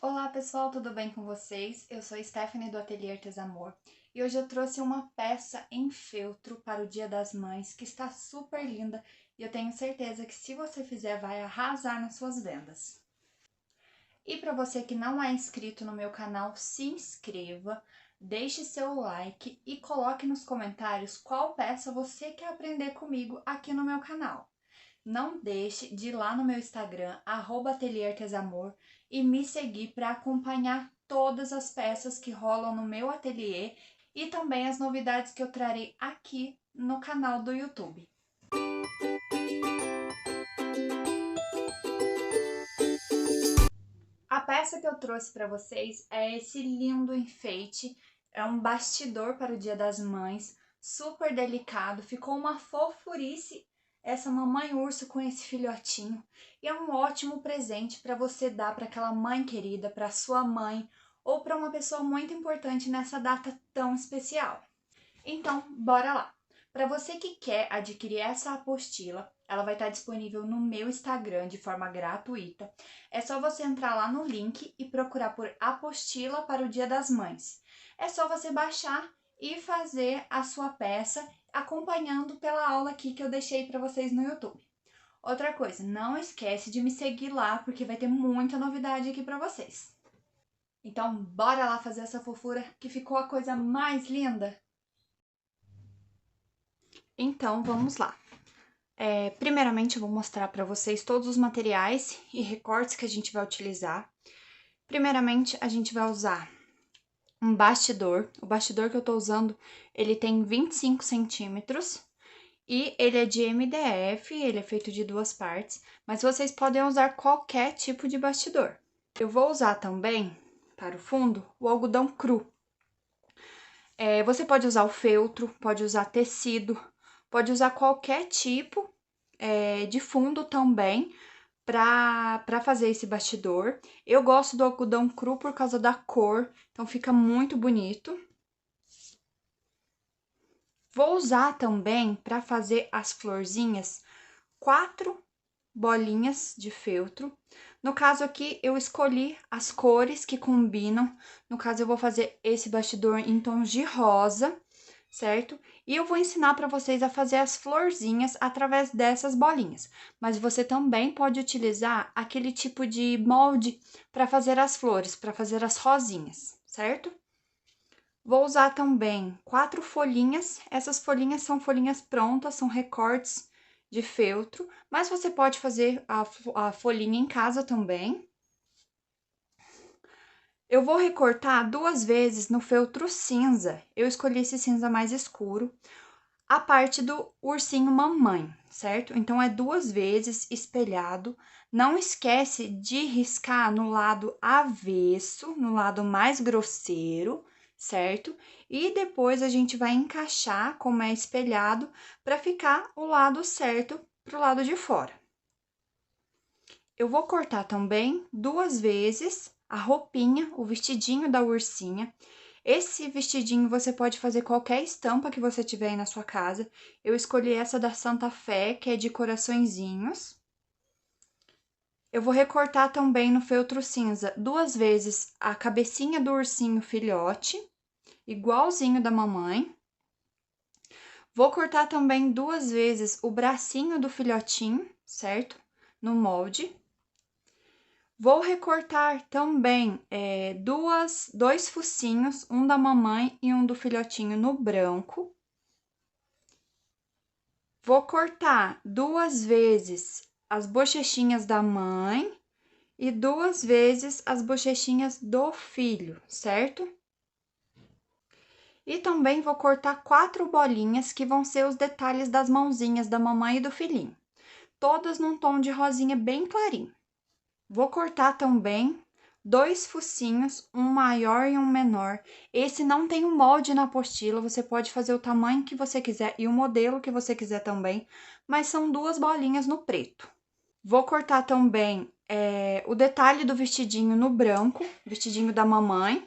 Olá pessoal, tudo bem com vocês? Eu sou Stephanie do Ateliê Artesamor e hoje eu trouxe uma peça em feltro para o Dia das Mães que está super linda e eu tenho certeza que se você fizer vai arrasar nas suas vendas. E para você que não é inscrito no meu canal, se inscreva, deixe seu like e coloque nos comentários qual peça você quer aprender comigo aqui no meu canal. Não deixe de ir lá no meu Instagram, @ateliêartesamor, e me seguir para acompanhar todas as peças que rolam no meu ateliê e também as novidades que eu trarei aqui no canal do YouTube. A peça que eu trouxe para vocês é esse lindo enfeite, é um bastidor para o Dia das Mães, super delicado, ficou uma fofurice essa mamãe urso com esse filhotinho, e é um ótimo presente para você dar para aquela mãe querida, para sua mãe ou para uma pessoa muito importante nessa data tão especial. Então, bora lá! Para você que quer adquirir essa apostila, ela vai estar disponível no meu Instagram de forma gratuita. É só você entrar lá no link e procurar por apostila para o Dia das Mães. É só você baixar e fazer a sua peça acompanhando pela aula aqui que eu deixei para vocês no YouTube. Outra coisa, não esquece de me seguir lá porque vai ter muita novidade aqui para vocês. Então, bora lá fazer essa fofura que ficou a coisa mais linda? Então, vamos lá. Primeiramente, eu vou mostrar para vocês todos os materiais e recortes que a gente vai utilizar. Primeiramente, a gente vai usar um bastidor. O bastidor que eu tô usando, ele tem 25 centímetros e ele é de MDF, ele é feito de 2 partes, mas vocês podem usar qualquer tipo de bastidor. Eu vou usar também, para o fundo, o algodão cru. Você pode usar o feltro, pode usar tecido, pode usar qualquer tipo de fundo também para fazer esse bastidor. Eu gosto do algodão cru por causa da cor, então fica muito bonito. Vou usar também para fazer as florzinhas 4 bolinhas de feltro. No caso aqui, eu escolhi as cores que combinam. No caso, eu vou fazer esse bastidor em tons de rosa, certo? E eu vou ensinar para vocês a fazer as florzinhas através dessas bolinhas. Mas você também pode utilizar aquele tipo de molde para fazer as flores, para fazer as rosinhas, certo? Vou usar também 4 folhinhas. Essas folhinhas são folhinhas prontas, são recortes de feltro, mas você pode fazer a folhinha em casa também. Eu vou recortar 2 vezes no feltro cinza. Eu escolhi esse cinza mais escuro, a parte do ursinho mamãe, certo? Então, é 2 vezes espelhado. Não esquece de riscar no lado avesso, no lado mais grosseiro, certo? E depois a gente vai encaixar como é espelhado para ficar o lado certo pro lado de fora. Eu vou cortar também 2 vezes a roupinha, o vestidinho da ursinha. Esse vestidinho você pode fazer qualquer estampa que você tiver aí na sua casa. Eu escolhi essa da Santa Fé, que é de coraçõezinhos. Eu vou recortar também no feltro cinza 2 vezes a cabecinha do ursinho filhote, igualzinho da mamãe. Vou cortar também 2 vezes o bracinho do filhotinho, certo? No molde. Vou recortar também dois focinhos, um da mamãe e um do filhotinho no branco. Vou cortar 2 vezes as bochechinhas da mãe e 2 vezes as bochechinhas do filho, certo? E também vou cortar 4 bolinhas que vão ser os detalhes das mãozinhas da mamãe e do filhinho, todas num tom de rosinha bem clarinho. Vou cortar também 2 focinhos, um maior e um menor. Esse não tem um molde na apostila, você pode fazer o tamanho que você quiser e o modelo que você quiser também, mas são 2 bolinhas no preto. Vou cortar também o detalhe do vestidinho no branco, vestidinho da mamãe.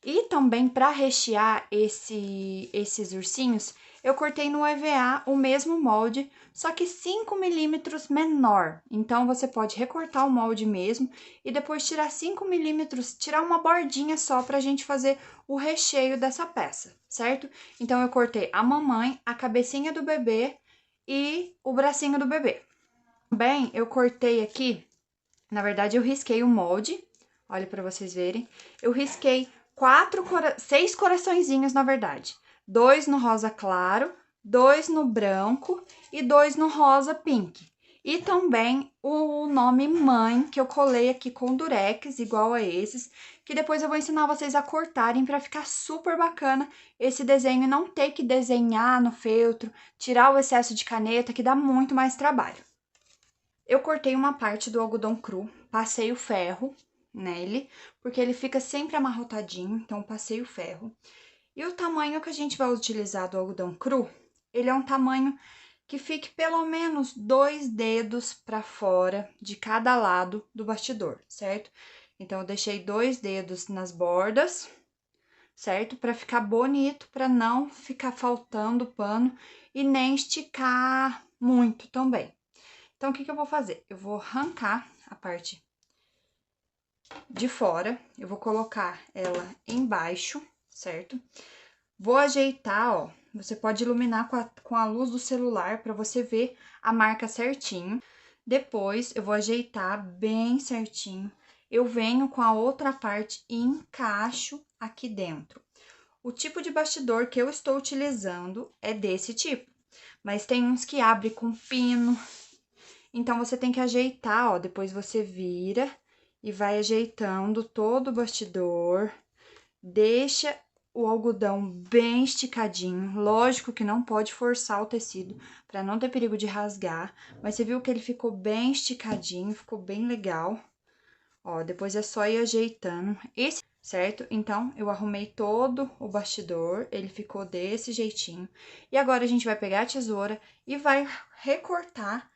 E também para rechear esses ursinhos, eu cortei no EVA o mesmo molde, só que 5 milímetros menor. Então, você pode recortar o molde mesmo e depois tirar 5 milímetros, tirar uma bordinha só pra gente fazer o recheio dessa peça, certo? Então, eu cortei a mamãe, a cabecinha do bebê e o bracinho do bebê. Também, eu cortei aqui, na verdade, eu risquei o molde, olha pra vocês verem. Eu risquei 6 coraçõezinhos, na verdade. 2 no rosa claro, 2 no branco e 2 no rosa pink. E também o nome mãe, que eu colei aqui com durex, igual a esses, que depois eu vou ensinar vocês a cortarem pra ficar super bacana esse desenho e não ter que desenhar no feltro, tirar o excesso de caneta, que dá muito mais trabalho. Eu cortei uma parte do algodão cru, passei o ferro nele, porque ele fica sempre amarrotadinho, então passei o ferro. E o tamanho que a gente vai utilizar do algodão cru, ele é um tamanho que fique pelo menos 2 dedos para fora de cada lado do bastidor, certo? Então, eu deixei 2 dedos nas bordas, certo? Para ficar bonito, para não ficar faltando pano e nem esticar muito também. Então, o que que eu vou fazer? Eu vou arrancar a parte de fora, eu vou colocar ela embaixo, certo? Vou ajeitar, ó, você pode iluminar com a luz do celular para você ver a marca certinho. Depois, eu vou ajeitar bem certinho. Eu venho com a outra parte e encaixo aqui dentro. O tipo de bastidor que eu estou utilizando é desse tipo, mas tem uns que abre com pino. Então, você tem que ajeitar, ó, depois você vira e vai ajeitando todo o bastidor, deixa o algodão bem esticadinho, lógico que não pode forçar o tecido para não ter perigo de rasgar, mas você viu que ele ficou bem esticadinho, ficou bem legal. Ó, depois é só ir ajeitando, certo? Então, eu arrumei todo o bastidor, ele ficou desse jeitinho. E agora, a gente vai pegar a tesoura e vai recortar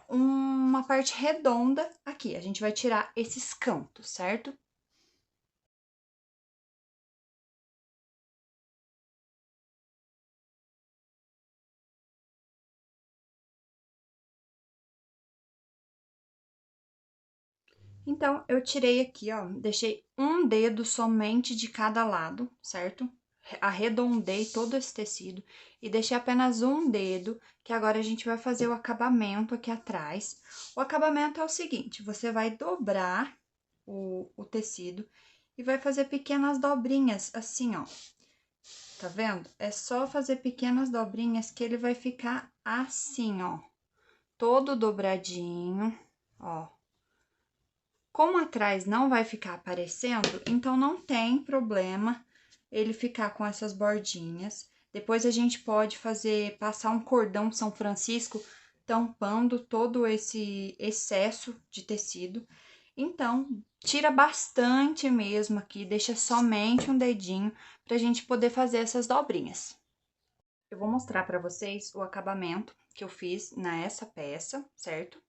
uma parte redonda aqui. A gente vai tirar esses cantos, certo? Então, eu tirei aqui, ó, deixei um dedo somente de cada lado, certo? Arredondei todo esse tecido e deixei apenas um dedo, que agora a gente vai fazer o acabamento aqui atrás. O acabamento é o seguinte, você vai dobrar o tecido e vai fazer pequenas dobrinhas, assim, ó. Tá vendo? É só fazer pequenas dobrinhas que ele vai ficar assim, ó. Todo dobradinho, ó. Como atrás não vai ficar aparecendo, então não tem problema ele ficar com essas bordinhas. Depois a gente pode passar um cordão São Francisco tampando todo esse excesso de tecido. Então, tira bastante mesmo aqui, deixa somente um dedinho pra gente poder fazer essas dobrinhas. Eu vou mostrar pra vocês o acabamento que eu fiz nessa peça, certo?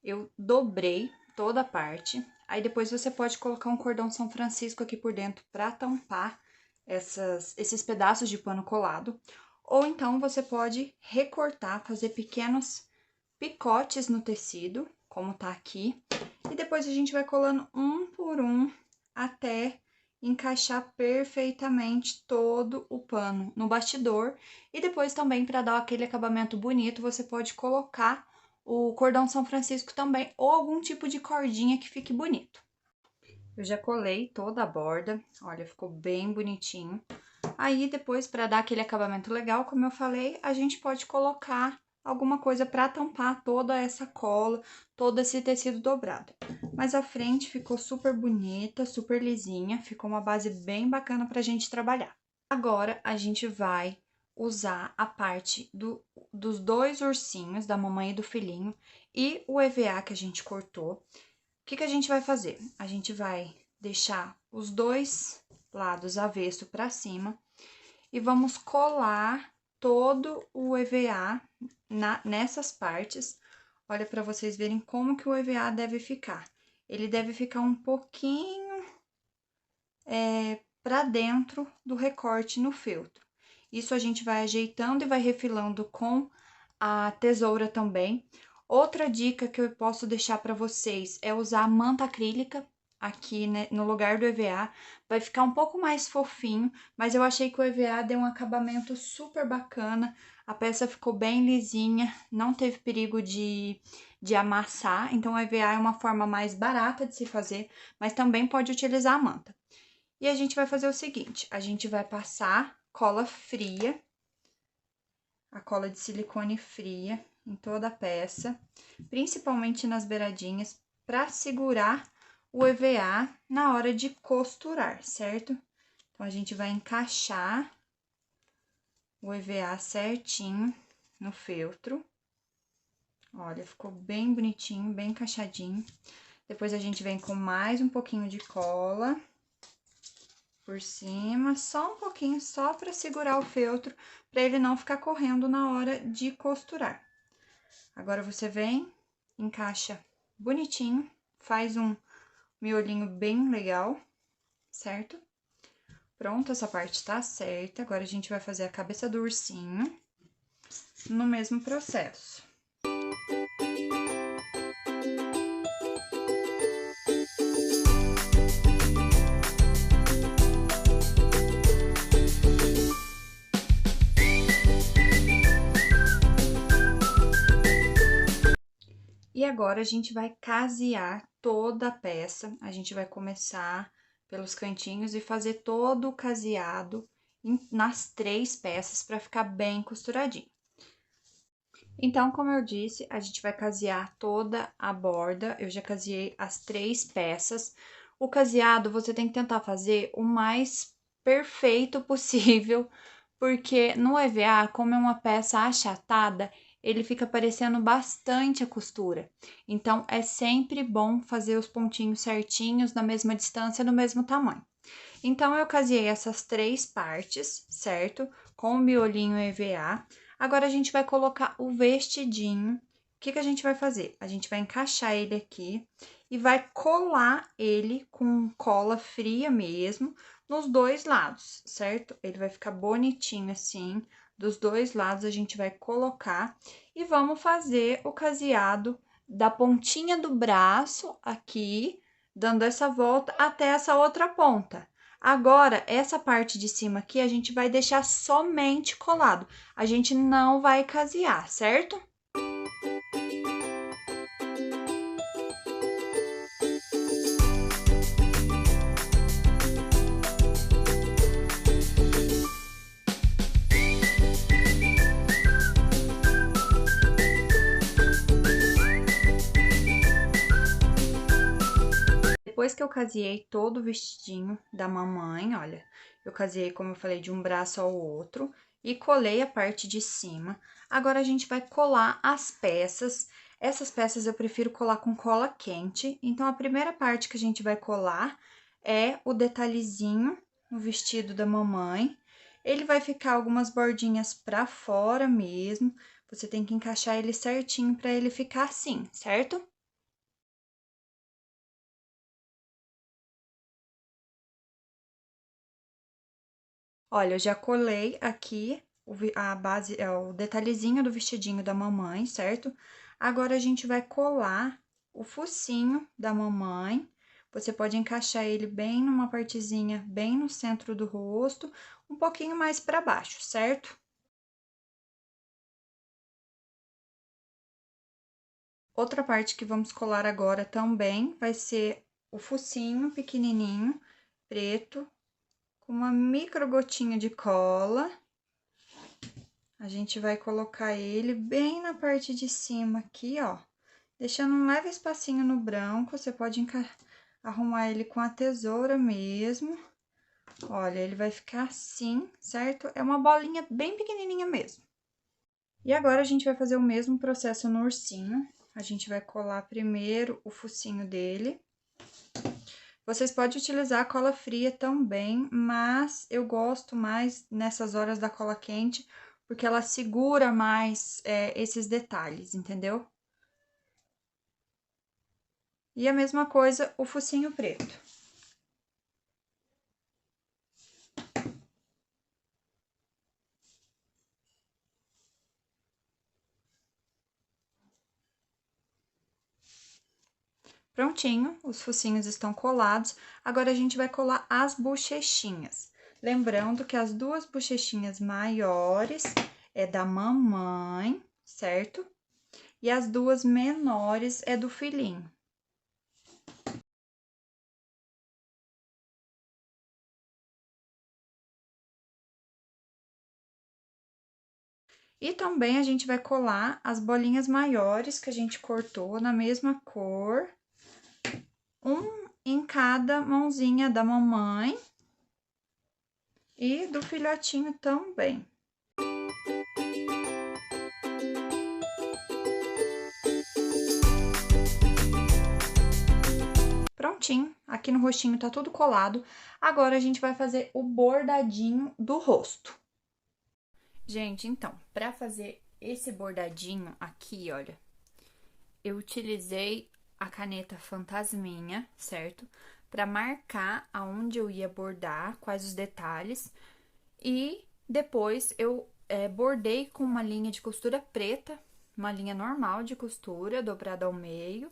Eu dobrei toda a parte, aí depois você pode colocar um cordão São Francisco aqui por dentro pra tampar esses pedaços de pano colado. Ou então, você pode recortar, fazer pequenos picotes no tecido, como tá aqui. E depois a gente vai colando um por um até encaixar perfeitamente todo o pano no bastidor. E depois também, para dar aquele acabamento bonito, você pode colocar o cordão São Francisco também, ou algum tipo de cordinha que fique bonito. Eu já colei toda a borda, olha, ficou bem bonitinho. Aí, depois, para dar aquele acabamento legal, como eu falei, a gente pode colocar alguma coisa para tampar toda essa cola, todo esse tecido dobrado. Mas a frente ficou super bonita, super lisinha, ficou uma base bem bacana pra gente trabalhar. Agora, a gente vai usar a parte dos dois ursinhos, da mamãe e do filhinho, e o EVA que a gente cortou. O que que a gente vai fazer? A gente vai deixar os dois lados avesso para cima e vamos colar todo o EVA nessas partes. Olha, para vocês verem como que o EVA deve ficar. Ele deve ficar um pouquinho para dentro do recorte no feltro. Isso a gente vai ajeitando e vai refilando com a tesoura também. Outra dica que eu posso deixar para vocês é usar a manta acrílica aqui, né, no lugar do EVA. Vai ficar um pouco mais fofinho, mas eu achei que o EVA deu um acabamento super bacana. A peça ficou bem lisinha, não teve perigo de amassar. Então, o EVA é uma forma mais barata de se fazer, mas também pode utilizar a manta. E a gente vai fazer o seguinte, a gente vai passar cola fria, a cola de silicone fria em toda a peça, principalmente nas beiradinhas, para segurar o EVA na hora de costurar, certo? Então, a gente vai encaixar o EVA certinho no feltro. Olha, ficou bem bonitinho, bem encaixadinho. Depois, a gente vem com mais um pouquinho de cola por cima, só um pouquinho, só para segurar o feltro, para ele não ficar correndo na hora de costurar. Agora, você vem, encaixa bonitinho, faz um miolinho bem legal, certo? Pronto, essa parte tá certa. Agora, a gente vai fazer a cabeça do ursinho no mesmo processo. E agora, a gente vai casear toda a peça. A gente vai começar pelos cantinhos e fazer todo o caseado nas 3 peças para ficar bem costuradinho. Então, como eu disse, a gente vai casear toda a borda. Eu já caseei as 3 peças. O caseado você tem que tentar fazer o mais perfeito possível, porque no EVA, como é uma peça achatada, ele fica parecendo bastante a costura. Então, é sempre bom fazer os pontinhos certinhos, na mesma distância, no mesmo tamanho. Então, eu caseei essas 3 partes, certo? Com o miolinho EVA. Agora, a gente vai colocar o vestidinho. O que a gente vai fazer? A gente vai encaixar ele aqui e vai colar ele com cola fria mesmo, nos 2 lados, certo? Ele vai ficar bonitinho assim. Dos 2 lados, a gente vai colocar e vamos fazer o caseado da pontinha do braço aqui, dando essa volta até essa outra ponta. Agora, essa parte de cima aqui, a gente vai deixar somente colado. A gente não vai casear, certo? Depois que eu caseei todo o vestidinho da mamãe, olha, eu caseei, como eu falei, de um braço ao outro e colei a parte de cima. Agora, a gente vai colar as peças. Essas peças eu prefiro colar com cola quente. Então, a primeira parte que a gente vai colar é o detalhezinho no vestido da mamãe. Ele vai ficar algumas bordinhas pra fora mesmo. Você tem que encaixar ele certinho pra ele ficar assim, certo? Olha, eu já colei aqui a base, o detalhezinho do vestidinho da mamãe, certo? Agora, a gente vai colar o focinho da mamãe. Você pode encaixar ele bem numa partezinha, bem no centro do rosto, um pouquinho mais para baixo, certo? Outra parte que vamos colar agora também vai ser o focinho pequenininho, preto, com uma micro gotinha de cola. A gente vai colocar ele bem na parte de cima aqui, ó, deixando um leve espacinho no branco. Você pode arrumar ele com a tesoura mesmo. Olha, ele vai ficar assim, certo? É uma bolinha bem pequenininha mesmo. E agora, a gente vai fazer o mesmo processo no ursinho. A gente vai colar primeiro o focinho dele. Vocês podem utilizar a cola fria também, mas eu gosto mais nessas horas da cola quente, porque ela segura mais esses detalhes, entendeu? E a mesma coisa, o focinho preto. Prontinho, os focinhos estão colados. Agora, a gente vai colar as bochechinhas. Lembrando que as duas bochechinhas maiores é da mamãe, certo? E as duas menores é do filhinho. E também a gente vai colar as bolinhas maiores que a gente cortou na mesma cor, um em cada mãozinha da mamãe e do filhotinho também. Prontinho, aqui no rostinho tá tudo colado. Agora, a gente vai fazer o bordadinho do rosto. Gente, então, pra fazer esse bordadinho aqui, olha, eu utilizei a caneta Fantasminha, certo? Pra marcar aonde eu ia bordar, quais os detalhes. E depois eu bordei com uma linha de costura preta, uma linha normal de costura, dobrada ao meio.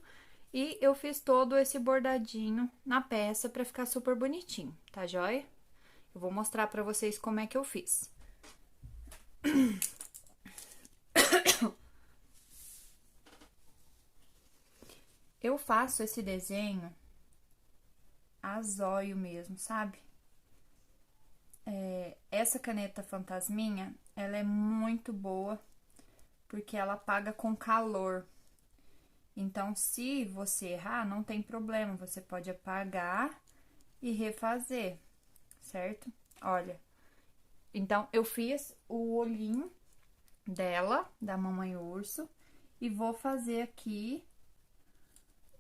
E eu fiz todo esse bordadinho na peça pra ficar super bonitinho, tá joia? Eu vou mostrar pra vocês como é que eu fiz. Eu faço esse desenho a zóio mesmo, sabe? Essa caneta Fantasminha, ela é muito boa, porque ela apaga com calor. Então, se você errar, não tem problema, você pode apagar e refazer, certo? Olha, então, eu fiz o olhinho dela, da mamãe urso, e vou fazer aqui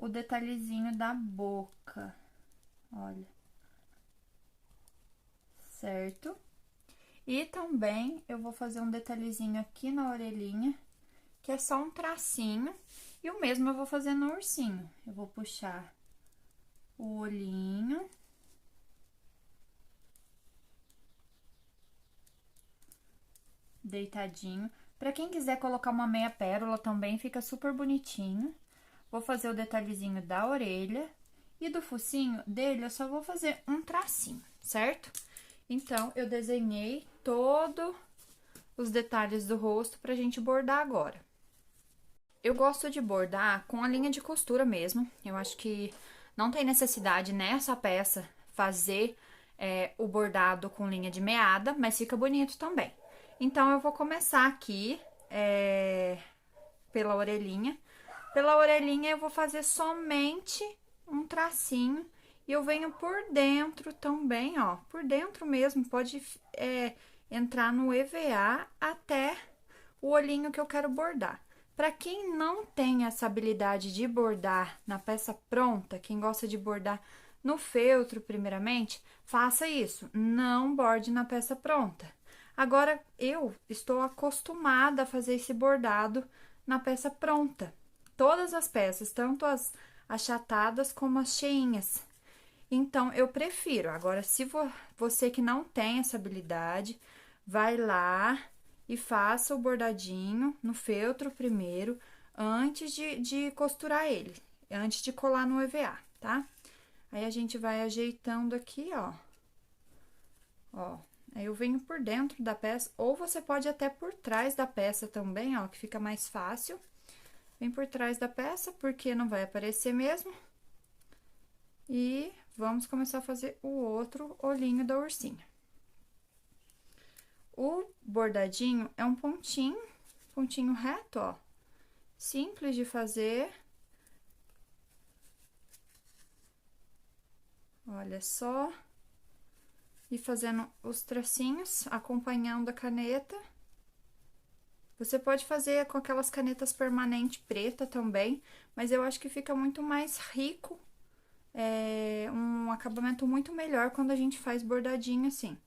o detalhezinho da boca, olha, certo? E também eu vou fazer um detalhezinho aqui na orelhinha, que é só um tracinho, e o mesmo eu vou fazer no ursinho. Eu vou puxar o olhinho, deitadinho. Pra quem quiser colocar uma meia pérola também, fica super bonitinho. Vou fazer o detalhezinho da orelha e do focinho dele, eu só vou fazer um tracinho, certo? Então, eu desenhei todos os detalhes do rosto pra gente bordar agora. Eu gosto de bordar com a linha de costura mesmo. Eu acho que não tem necessidade nessa peça fazer o bordado com linha de meada, mas fica bonito também. Então, eu vou começar aqui pela orelhinha. Pela orelhinha, eu vou fazer somente um tracinho. E eu venho por dentro também, ó. Por dentro mesmo, pode entrar no EVA até o olhinho que eu quero bordar. Para quem não tem essa habilidade de bordar na peça pronta, quem gosta de bordar no feltro primeiramente, faça isso, não borde na peça pronta. Agora, eu estou acostumada a fazer esse bordado na peça pronta. Todas as peças, tanto as achatadas como as cheinhas. Então, eu prefiro. Agora, se você que não tem essa habilidade, vai lá e faça o bordadinho no feltro primeiro, antes de costurar ele, antes de colar no EVA, tá? Aí, a gente vai ajeitando aqui, ó. Ó, aí eu venho por dentro da peça, ou você pode até por trás da peça também, ó, que fica mais fácil. Vem por trás da peça, porque não vai aparecer mesmo. E vamos começar a fazer o outro olhinho da ursinha. O bordadinho é um pontinho reto, ó. Simples de fazer. Olha só. E fazendo os tracinhos, acompanhando a caneta. Você pode fazer com aquelas canetas permanente preta também, mas eu acho que fica muito mais rico, um acabamento muito melhor quando a gente faz bordadinho assim.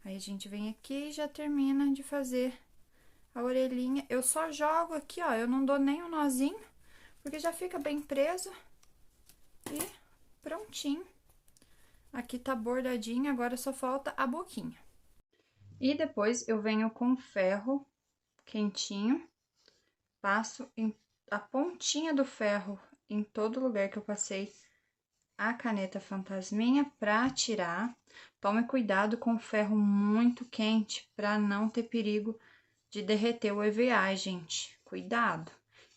Aí, a gente vem aqui e já termina de fazer a orelhinha. Eu só jogo aqui, ó, eu não dou nem um nozinho, porque já fica bem preso. E prontinho. Aqui tá bordadinho, agora só falta a boquinha. E depois eu venho com ferro quentinho, passo a pontinha do ferro em todo lugar que eu passei a caneta fantasminha pra tirar. Tome cuidado com o ferro muito quente para não ter perigo de derreter o EVA, gente. Cuidado.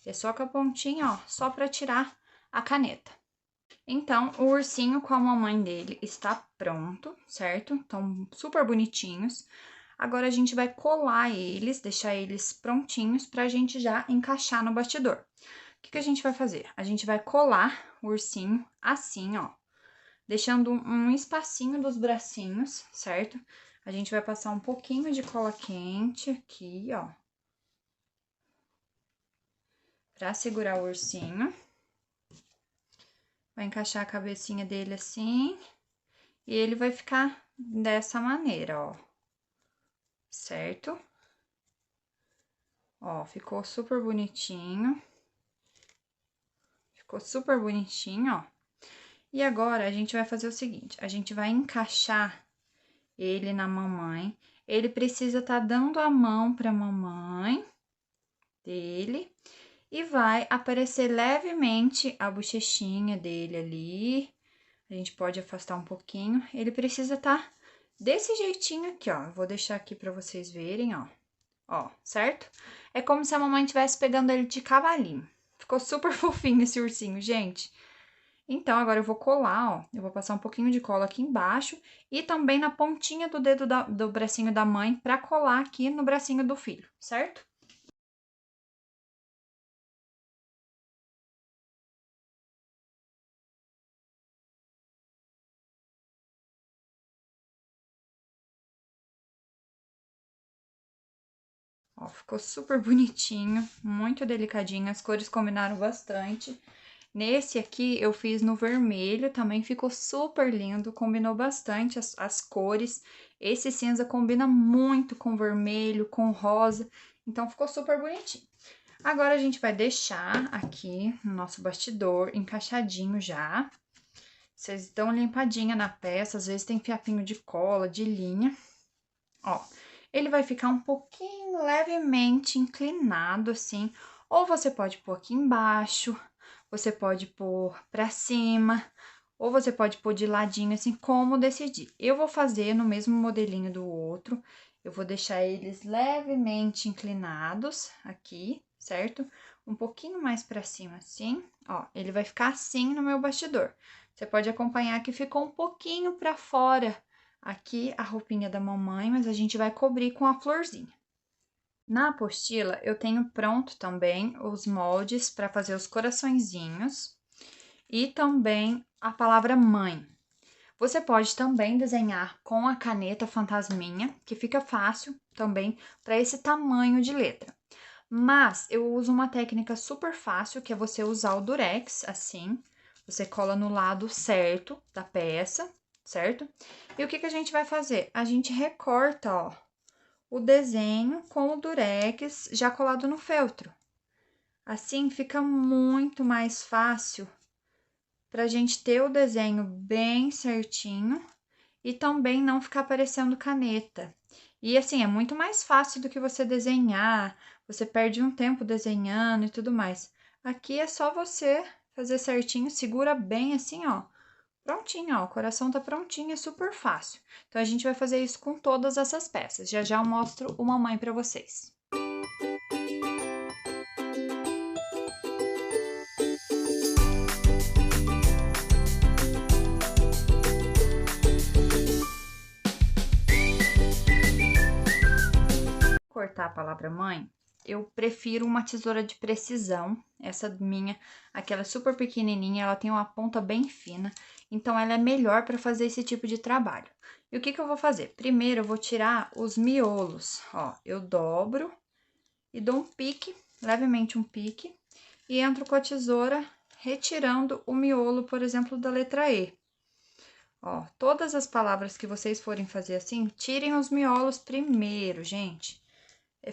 É só com a pontinha, ó, só para tirar a caneta. Então, o ursinho com a mamãe dele está pronto, certo? Estão super bonitinhos. Agora, a gente vai colar eles, deixar eles prontinhos pra gente já encaixar no bastidor. O que a gente vai fazer? A gente vai colar o ursinho assim, ó, deixando um espacinho dos bracinhos, certo? A gente vai passar um pouquinho de cola quente aqui, ó, pra segurar o ursinho. Vai encaixar a cabecinha dele assim, e ele vai ficar dessa maneira, ó, certo? Ó, ficou super bonitinho. Ficou super bonitinho, ó. E agora, a gente vai fazer o seguinte, a gente vai encaixar ele na mamãe. Ele precisa tá dando a mão pra mamãe dele. E vai aparecer levemente a bochechinha dele ali. A gente pode afastar um pouquinho. Ele precisa tá desse jeitinho aqui, ó. Eu vou deixar aqui pra vocês verem, ó. Ó, certo? É como se a mamãe estivesse pegando ele de cavalinho. Ficou super fofinho esse ursinho, gente. Então, agora eu vou colar, ó. Eu vou passar um pouquinho de cola aqui embaixo e também na pontinha do dedo do bracinho da mãe pra colar aqui no bracinho do filho, certo? Ó, ficou super bonitinho, muito delicadinho, as cores combinaram bastante. Nesse aqui eu fiz no vermelho, também ficou super lindo, combinou bastante as cores. Esse cinza combina muito com vermelho, com rosa, então ficou super bonitinho. Agora a gente vai deixar aqui no nosso bastidor encaixadinho já. Vocês dão limpadinha na peça, às vezes tem fiapinho de cola, de linha. Ó, ele vai ficar um pouquinho levemente inclinado assim, ou você pode pôr aqui embaixo, você pode pôr pra cima, ou você pode pôr de ladinho assim, como decidir. Eu vou fazer no mesmo modelinho do outro, eu vou deixar eles levemente inclinados aqui, certo? Um pouquinho mais pra cima assim, ó, ele vai ficar assim no meu bastidor. Você pode acompanhar que ficou um pouquinho pra fora aqui a roupinha da mamãe, mas a gente vai cobrir com a florzinha. Na apostila, eu tenho pronto também os moldes para fazer os coraçõezinhos e também a palavra mãe. Você pode também desenhar com a caneta fantasminha, que fica fácil também para esse tamanho de letra. Mas eu uso uma técnica super fácil, que é você usar o durex, assim. Você cola no lado certo da peça, certo? E o que a gente vai fazer? A gente recorta, ó, o desenho com o durex já colado no feltro. Assim fica muito mais fácil pra gente ter o desenho bem certinho e também não ficar parecendo caneta. E assim, é muito mais fácil do que você desenhar, você perde um tempo desenhando e tudo mais. Aqui é só você fazer certinho, segura bem assim, ó. Prontinho, ó, o coração tá prontinho, é super fácil. Então, a gente vai fazer isso com todas essas peças. Já já eu mostro o mamãe pra vocês. Cortar a palavra mãe, eu prefiro uma tesoura de precisão. Essa minha, aquela super pequenininha, ela tem uma ponta bem fina, então ela é melhor para fazer esse tipo de trabalho. E o que eu vou fazer? Primeiro eu vou tirar os miolos, ó, eu dobro e dou um pique, levemente um pique, e entro com a tesoura retirando o miolo, por exemplo, da letra E. Ó, todas as palavras que vocês forem fazer assim, tirem os miolos primeiro, gente.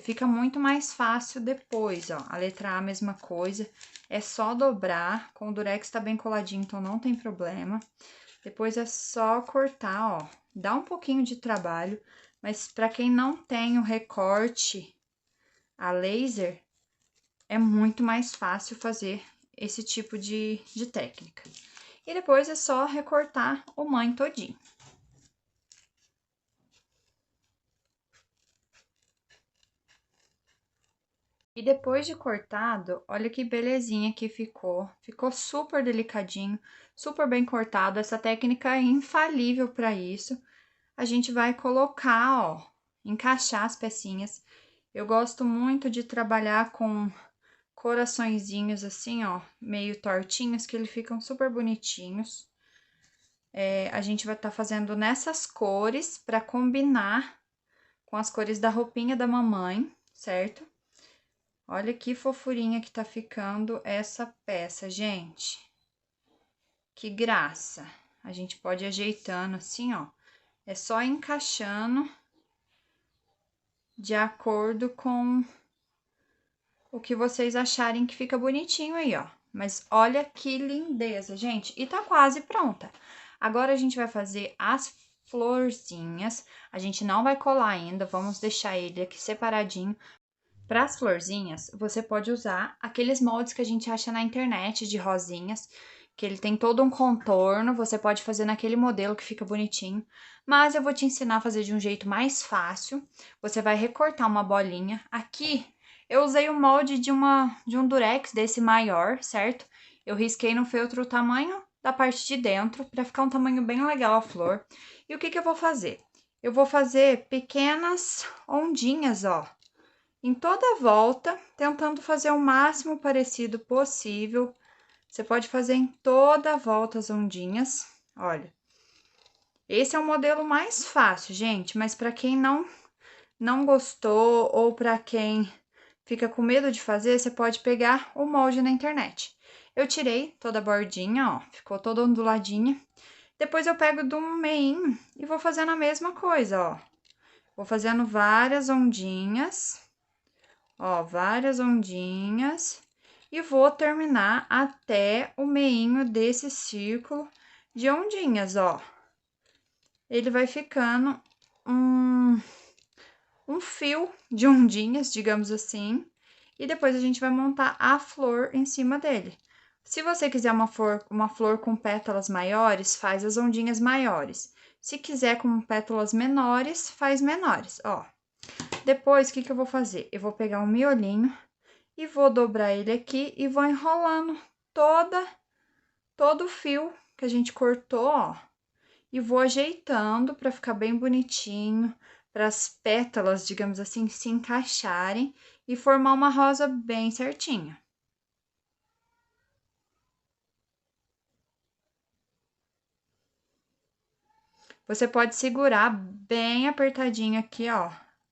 Fica muito mais fácil depois, ó. A letra A, mesma coisa. É só dobrar, com o durex tá bem coladinho, então não tem problema. Depois é só cortar, ó. Dá um pouquinho de trabalho, mas para quem não tem o recorte a laser, é muito mais fácil fazer esse tipo de técnica. E depois é só recortar o mãe todinho. E depois de cortado, olha que belezinha que ficou. Ficou super delicadinho, super bem cortado. Essa técnica é infalível para isso. A gente vai colocar, ó, encaixar as pecinhas. Eu gosto muito de trabalhar com coraçõezinhos assim, ó, meio tortinhos, que eles ficam super bonitinhos. A gente vai estar fazendo nessas cores para combinar com as cores da roupinha da mamãe, certo? Olha que fofurinha que tá ficando essa peça, gente. Que graça. A gente pode ir ajeitando assim, ó. É só encaixando de acordo com o que vocês acharem que fica bonitinho aí, ó. Mas olha que lindeza, gente. E tá quase pronta. Agora a gente vai fazer as florzinhas. A gente não vai colar ainda, vamos deixar ele aqui separadinho. Para as florzinhas, você pode usar aqueles moldes que a gente acha na internet de rosinhas, que ele tem todo um contorno, você pode fazer naquele modelo que fica bonitinho. Mas eu vou te ensinar a fazer de um jeito mais fácil. Você vai recortar uma bolinha. Aqui eu usei o molde de um durex desse maior, certo? Eu risquei no feltro o tamanho da parte de dentro, para ficar um tamanho bem legal a flor. E o que que eu vou fazer? Eu vou fazer pequenas ondinhas, ó, em toda a volta, tentando fazer o máximo parecido possível. Você pode fazer em toda a volta as ondinhas. Olha, esse é o modelo mais fácil, gente, mas para quem não gostou ou para quem fica com medo de fazer, você pode pegar o molde na internet. Eu tirei toda a bordinha, ó, ficou toda onduladinha. Depois eu pego do meinho e vou fazendo a mesma coisa, ó. Vou fazendo várias ondinhas. Ó, várias ondinhas. E vou terminar até o meinho desse círculo de ondinhas, ó. Ele vai ficando um fio de ondinhas, digamos assim. E depois a gente vai montar a flor em cima dele. Se você quiser uma flor com pétalas maiores, faz as ondinhas maiores. Se quiser com pétalas menores, faz menores, ó. Depois, o que que eu vou fazer? Eu vou pegar um miolinho e vou dobrar ele aqui e vou enrolando todo o fio que a gente cortou, ó. E vou ajeitando para ficar bem bonitinho, para as pétalas, digamos assim, se encaixarem e formar uma rosa bem certinha. Você pode segurar bem apertadinho aqui, ó,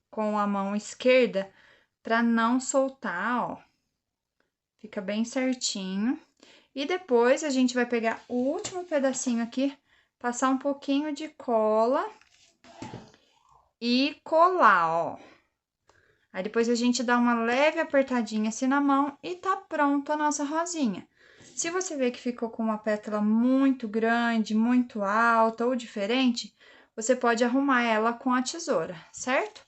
com a mão esquerda, para não soltar, ó. Fica bem certinho. E depois a gente vai pegar o último pedacinho aqui, passar um pouquinho de cola e colar, ó. Aí depois a gente dá uma leve apertadinha assim na mão e tá pronta a nossa rosinha. Se você vê que ficou com uma pétala muito grande, muito alta ou diferente, você pode arrumar ela com a tesoura, certo?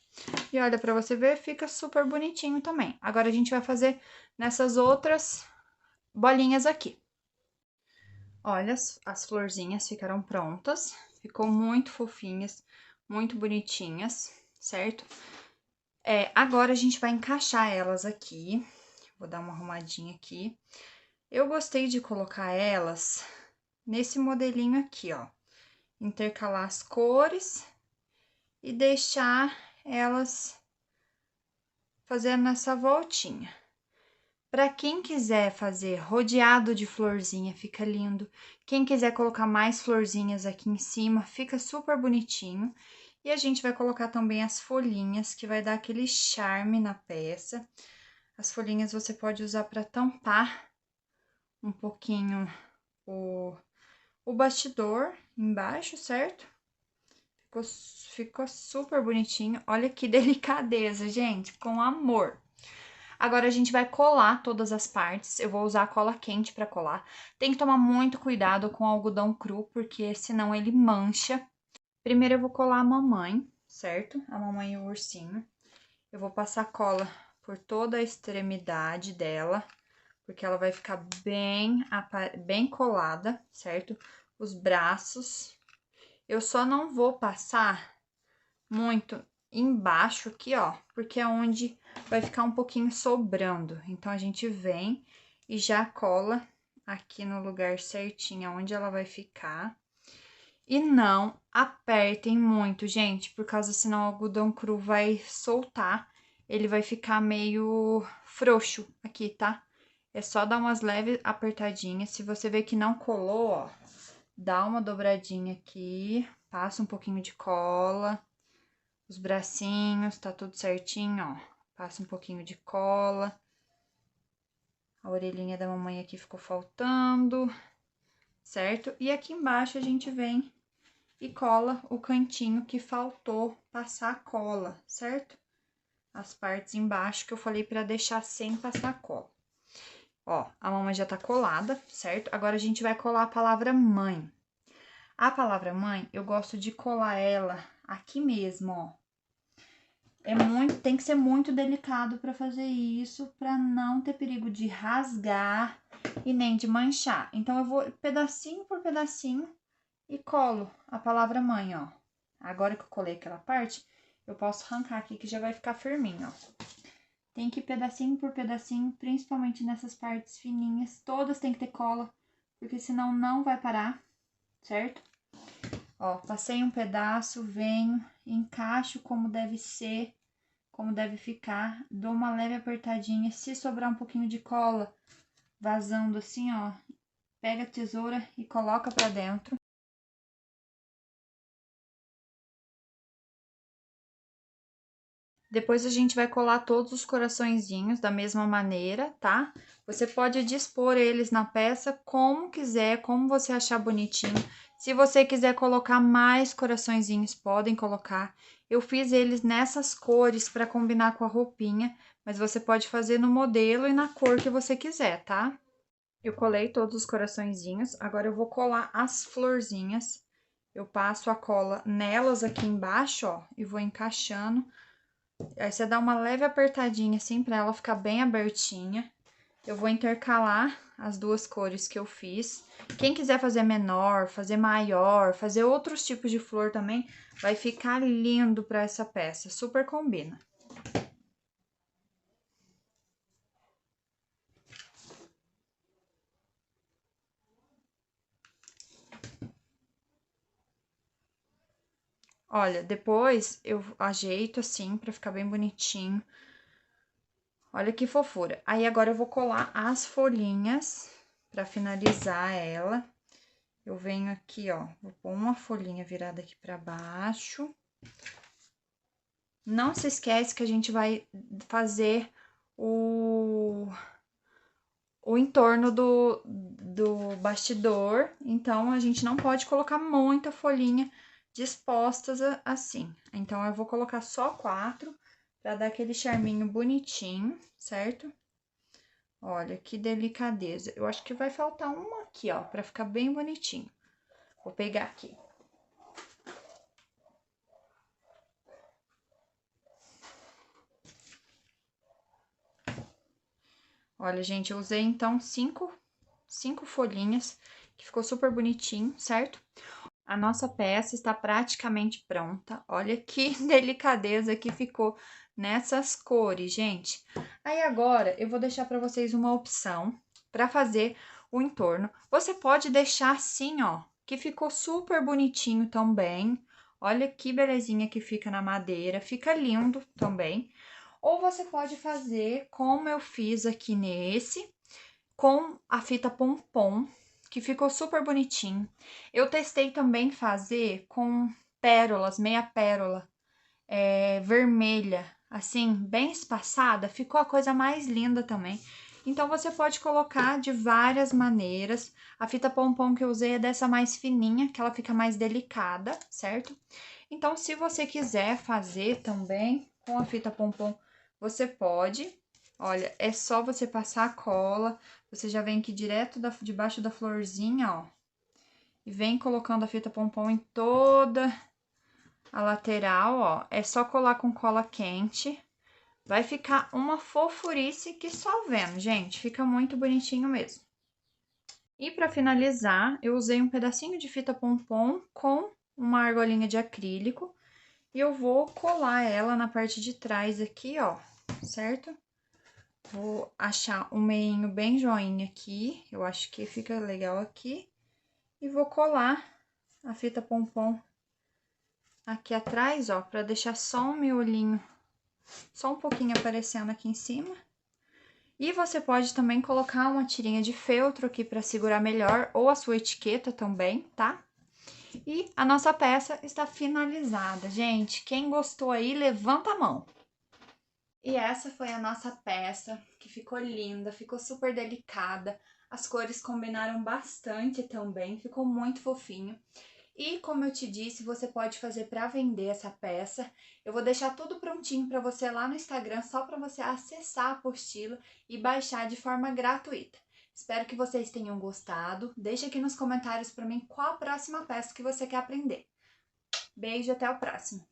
E olha, pra você ver, fica super bonitinho também. Agora a gente vai fazer nessas outras bolinhas aqui. Olha, as florzinhas ficaram prontas, ficou muito fofinhas, muito bonitinhas, certo? Agora a gente vai encaixar elas aqui, vou dar uma arrumadinha aqui. Eu gostei de colocar elas nesse modelinho aqui, ó, intercalar as cores e deixar elas fazendo essa voltinha. Para quem quiser fazer rodeado de florzinha, fica lindo. Quem quiser colocar mais florzinhas aqui em cima, fica super bonitinho. E a gente vai colocar também as folhinhas, que vai dar aquele charme na peça. As folhinhas você pode usar para tampar um pouquinho o bastidor embaixo, certo? Ficou super bonitinho. Olha que delicadeza, gente, com amor. Agora, a gente vai colar todas as partes. Eu vou usar a cola quente para colar. Tem que tomar muito cuidado com o algodão cru, porque senão ele mancha. Primeiro, eu vou colar a mamãe, certo? A mamãe e o ursinho. Eu vou passar cola por toda a extremidade dela, porque ela vai ficar bem colada, certo? Os braços. Eu só não vou passar muito embaixo aqui, ó, porque é onde vai ficar um pouquinho sobrando. Então, a gente vem e já cola aqui no lugar certinho, onde ela vai ficar. E não apertem muito, gente, por causa senão o algodão cru vai soltar. Ele vai ficar meio frouxo aqui, tá? É só dar umas leves apertadinhas. Se você ver que não colou, ó, dá uma dobradinha aqui, passa um pouquinho de cola. Os bracinhos, tá tudo certinho, ó. Passa um pouquinho de cola. A orelhinha da mamãe aqui ficou faltando, certo? E aqui embaixo a gente vem e cola o cantinho que faltou passar a cola, certo? As partes embaixo que eu falei pra deixar sem passar cola. Ó, a mamãe já tá colada, certo? Agora a gente vai colar a palavra mãe. A palavra mãe, eu gosto de colar ela aqui mesmo, ó. Tem que ser muito delicado para fazer isso, para não ter perigo de rasgar e nem de manchar. Então, eu vou pedacinho por pedacinho e colo a palavra mãe, ó. Agora que eu colei aquela parte, eu posso arrancar aqui que já vai ficar firminho, ó. Tem que ir pedacinho por pedacinho, principalmente nessas partes fininhas. Todas tem que ter cola, porque senão não vai parar, certo? Ó, passei um pedaço, venho, encaixo como deve ser, como deve ficar, dou uma leve apertadinha. Se sobrar um pouquinho de cola vazando assim, ó, pega a tesoura e coloca pra dentro. Depois a gente vai colar todos os coraçõezinhos da mesma maneira, tá? Você pode dispor eles na peça como quiser, como você achar bonitinho. Se você quiser colocar mais coraçõezinhos, podem colocar. Eu fiz eles nessas cores para combinar com a roupinha, mas você pode fazer no modelo e na cor que você quiser, tá? Eu colei todos os coraçõezinhos, agora eu vou colar as florzinhas. Eu passo a cola nelas aqui embaixo, ó, e vou encaixando. Aí você dá uma leve apertadinha assim pra ela ficar bem abertinha. Eu vou intercalar as duas cores que eu fiz. Quem quiser fazer menor, fazer maior, fazer outros tipos de flor também, vai ficar lindo pra essa peça, super combina. Olha, depois eu ajeito assim pra ficar bem bonitinho. Olha que fofura. Aí, agora eu vou colar as folhinhas pra finalizar ela. Eu venho aqui, ó, vou pôr uma folhinha virada aqui pra baixo. Não se esquece que a gente vai fazer o entorno do bastidor, então a gente não pode colocar muita folhinha dispostas assim. Então, eu vou colocar só 4 pra dar aquele charminho bonitinho, certo? Olha, que delicadeza. Eu acho que vai faltar uma aqui, ó, pra ficar bem bonitinho. Vou pegar aqui. Olha, gente, eu usei, então, cinco folhinhas, que ficou super bonitinho, certo? A nossa peça está praticamente pronta. Olha que delicadeza que ficou nessas cores, gente. Aí, agora, eu vou deixar para vocês uma opção para fazer o entorno. Você pode deixar assim, ó, que ficou super bonitinho também. Olha que belezinha que fica na madeira, fica lindo também. Ou você pode fazer como eu fiz aqui nesse, com a fita pompom, que ficou super bonitinho. Eu testei também fazer com pérolas, meia pérola, vermelha, assim, bem espaçada, ficou a coisa mais linda também. Então, você pode colocar de várias maneiras. A fita pompom que eu usei é dessa mais fininha, que ela fica mais delicada, certo? Então, se você quiser fazer também com a fita pompom, você pode. Olha, é só você passar a cola, você já vem aqui direto debaixo da florzinha, ó. E vem colocando a fita pompom em toda a lateral, ó. É só colar com cola quente Vai ficar uma fofurice que só vendo, gente. Fica muito bonitinho mesmo. E para finalizar, eu usei um pedacinho de fita pompom com uma argolinha de acrílico. E eu vou colar ela na parte de trás aqui, ó, certo? Vou achar um meinho bem joinha aqui, eu acho que fica legal aqui. E vou colar a fita pompom aqui atrás, ó, pra deixar só um miolinho, só um pouquinho aparecendo aqui em cima. E você pode também colocar uma tirinha de feltro aqui pra segurar melhor, ou a sua etiqueta também, tá? E a nossa peça está finalizada, gente. Quem gostou aí, levanta a mão. E essa foi a nossa peça, que ficou linda, ficou super delicada. As cores combinaram bastante também, ficou muito fofinho. E como eu te disse, você pode fazer para vender essa peça. Eu vou deixar tudo prontinho para você lá no Instagram, só para você acessar a apostila e baixar de forma gratuita. Espero que vocês tenham gostado. Deixa aqui nos comentários para mim qual a próxima peça que você quer aprender. Beijo e até o próximo!